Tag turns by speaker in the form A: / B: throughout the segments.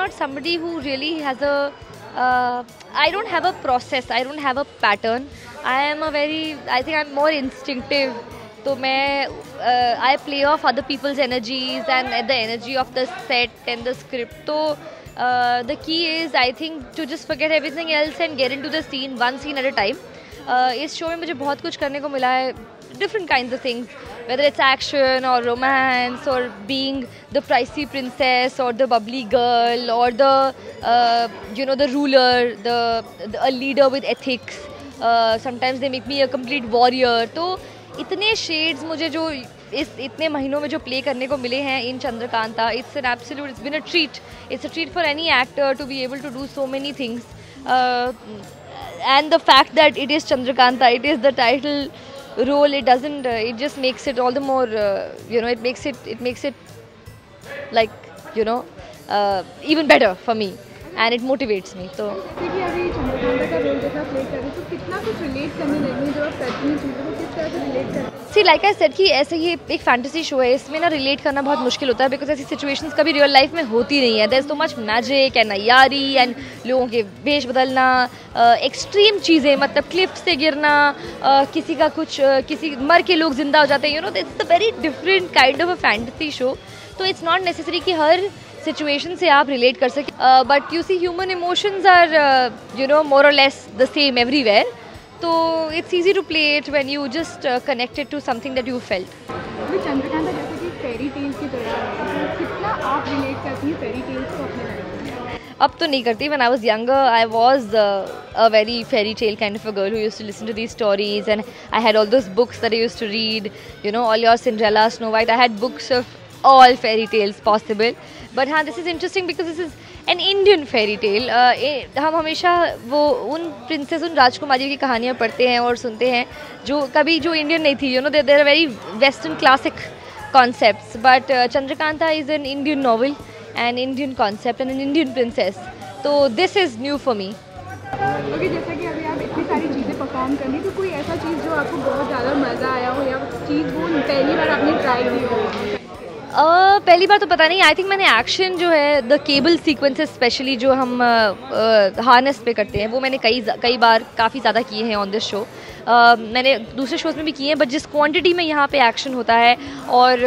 A: not somebody who really has a. I don't have a process. I don't have a pattern. I think I'm more instinctive. तो मैं I play off other people's energies and the energy of the set and the script. तो the key is I think to just forget everything else and get into the scene, one scene at a time. इस show में मुझे बहुत कुछ करने को मिला है, different kinds of things, whether it's action or romance or being the pricey princess or the bubbly girl or the the ruler, a leader with ethics. Sometimes they make me a complete warrior. तो इतने shades मुझे जो इतने महीनों में जो play करने को मिले हैं इन Chandrakanta, it's been a treat. It's a treat for any actor to be able to do so many things. And the fact that it is Chandrakanta, it is the title role, it just makes it all the more, it makes it like, even better for me. And it motivates me. तो
B: जैसे कि अभी चंद्रकांता का role जैसा play कर रहे हैं, तो कितना कुछ रिलेट करने लगी जब आप करती हैं चीज़ों को, किस तरह से रिलेट करते हैं?
A: See, like I said कि ऐसे ये एक फैंटेसी शो है, इसमें ना रिलेट करना बहुत मुश्किल होता है, बिकॉज ऐसी सिचुएशंस कभी रियल लाइफ में होती नहीं है. There is so much magic and नयारी एंड लोगों के वेश बदलना, एक्सट्रीम चीज़ें, मतलब क्लिफ से गिरना, किसी का कुछ, किसी मर के लोग जिंदा हो जाते हैं, it's a very different kind of a fantasy show. तो इट्स नॉट नेसेसरी कि हर सिचुएशन से आप रिलेट कर सकें, but you see human emotions are more और लेस द सेम एवरीवेयर. तो it's easy to play it when you just connected to something that you felt.
B: अभी चंद्रकांता जैसे कि फेरी टेल्स की तरह है, तो कितना आप रिलेट करती हैं फेरी टेल्स को अपने लाइफ में?
A: अब तो नहीं करती. When I was younger, I was a very fairy tale kind of a girl who used to listen to these stories, and I had all those books that I used to read, all your Cinderella, Snow White. I had books of all fairy tales possible. But हाँ, this is interesting because this is an Indian fairy tale. हम हमेशा वो उन princess, उन राजकुमारियों की कहानियाँ पढ़ते हैं और सुनते हैं जो कभी जो इंडियन नहीं थी. They're very Western classic concepts. But Chandrakanta is an Indian novel, an Indian concept and an Indian princess. तो this is new for me.
B: Okay, जैसा कि अभी आप इतनी सारी चीज़ें परफॉर्म कर रही, तो कोई ऐसा चीज़ जो आपको बहुत ज़्यादा मज़ा आया हो या चीज़ वो पहली बार आपने ट्राई की हो?
A: पहली बार तो पता नहीं. आई थिंक मैंने एक्शन जो है, द केबल सीक्वेंसेस स्पेशली जो हम हार्नेस पे करते हैं, वो मैंने कई बार काफ़ी ज़्यादा किए हैं ऑन दिस शो. मैंने दूसरे शोज़ में भी किए हैं, बट जिस क्वांटिटी में यहाँ पे एक्शन होता है और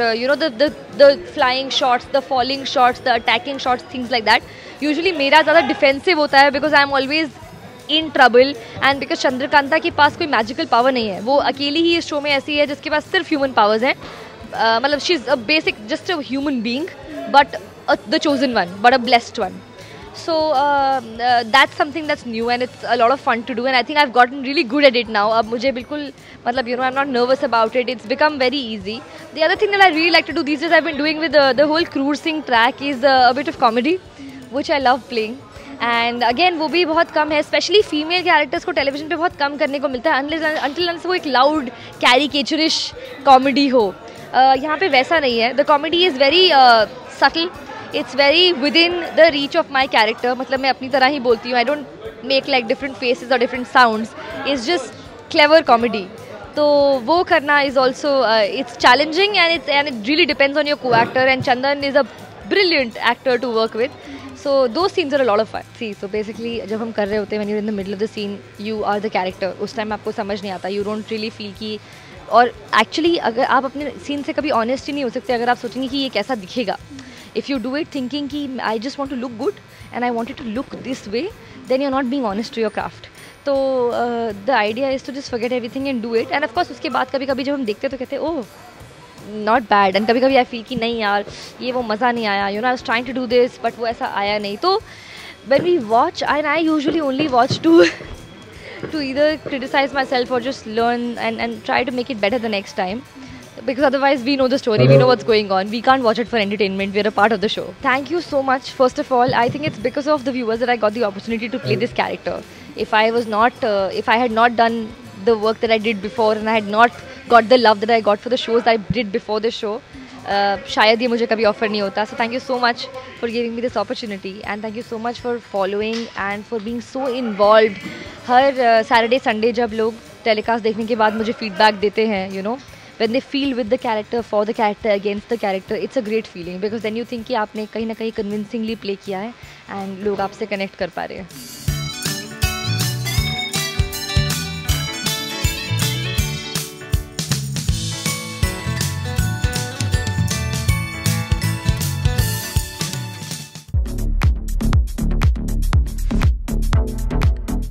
A: the flying shots, the falling shots, the attacking shots, things like that, usually मेरा ज़्यादा डिफेंसिव होता है because I am always in trouble. And because Chandrakanta के पास कोई मैजिकल पावर नहीं है, वो अकेली ही इस शो में ऐसी है जिसके पास सिर्फ ह्यूमन पावर्स हैं. मतलब she is a basic just a human being, but the chosen one, but a blessed one. So that's something that's new and it's a lot of fun to do, and I think I've gotten really good at it now. अब मुझे बिल्कुल मतलब I'm not nervous about it. It's become very easy. The other thing that I really like to do these days, I've been doing with the whole cruising track, is a bit of comedy, which I love playing. And again वो भी बहुत कम है, specially female characters को television पे बहुत कम करने को मिलता है, until वो एक लाउड कैरिकेचरिश कॉमेडी हो. यहाँ पे वैसा नहीं है. The comedy is very subtle, it's very within the reach of my character. मतलब मैं अपनी तरह ही बोलती हूँ. I don't make like different faces और different sounds. It's just clever comedy. तो वो करना is also it's challenging and it really depends on your coactor, and Chandan is a brilliant actor to work with. So those scenes are a lot of fun. See, so basically जब हम कर रहे होते हैं, when you're in the middle of the scene, you are the character. उस time आपको समझ नहीं आता, you don't really feel कि, और एक्चुअली अगर आप अपने सीन से कभी ऑनेस्ट ही नहीं हो सकते अगर आप सोचेंगे कि ये कैसा दिखेगा. If you do it thinking कि I just want to look good and I wanted to look this way, then you are not being honest to your craft. तो the idea is to just forget everything and do it. And of course उसके बाद कभी कभी जब हम देखते हैं तो कहते हैं ओह नॉट बैड, एंड कभी कभी आई फील कि नहीं यार ये वो मज़ा नहीं आया, I was trying to do this but वो ऐसा आया नहीं. तो when we watch, and I usually only watch to either criticize myself or just learn and try to make it better the next time, because otherwise we know the story, we know what's going on, we can't watch it for entertainment, we're a part of the show. Thank you so much. First of all, I think it's because of the viewers that I got the opportunity to play this character. If I had not done the work that I did before and I had not got the love that I got for the shows that I did before the show, शायद ये मुझे कभी offer नहीं होता. So thank you so much for giving me this opportunity, and thank you so much for following and for being so involve. Her Saturday Sunday जब लोग telecast देखने के बाद मुझे फीडबैक देते हैं, when they feel with the character, for the character, against the character, it's a great feeling because then you think कि आपने कहीं ना कहीं convincingly play किया है and लोग आपसे connect कर पा रहे हैं.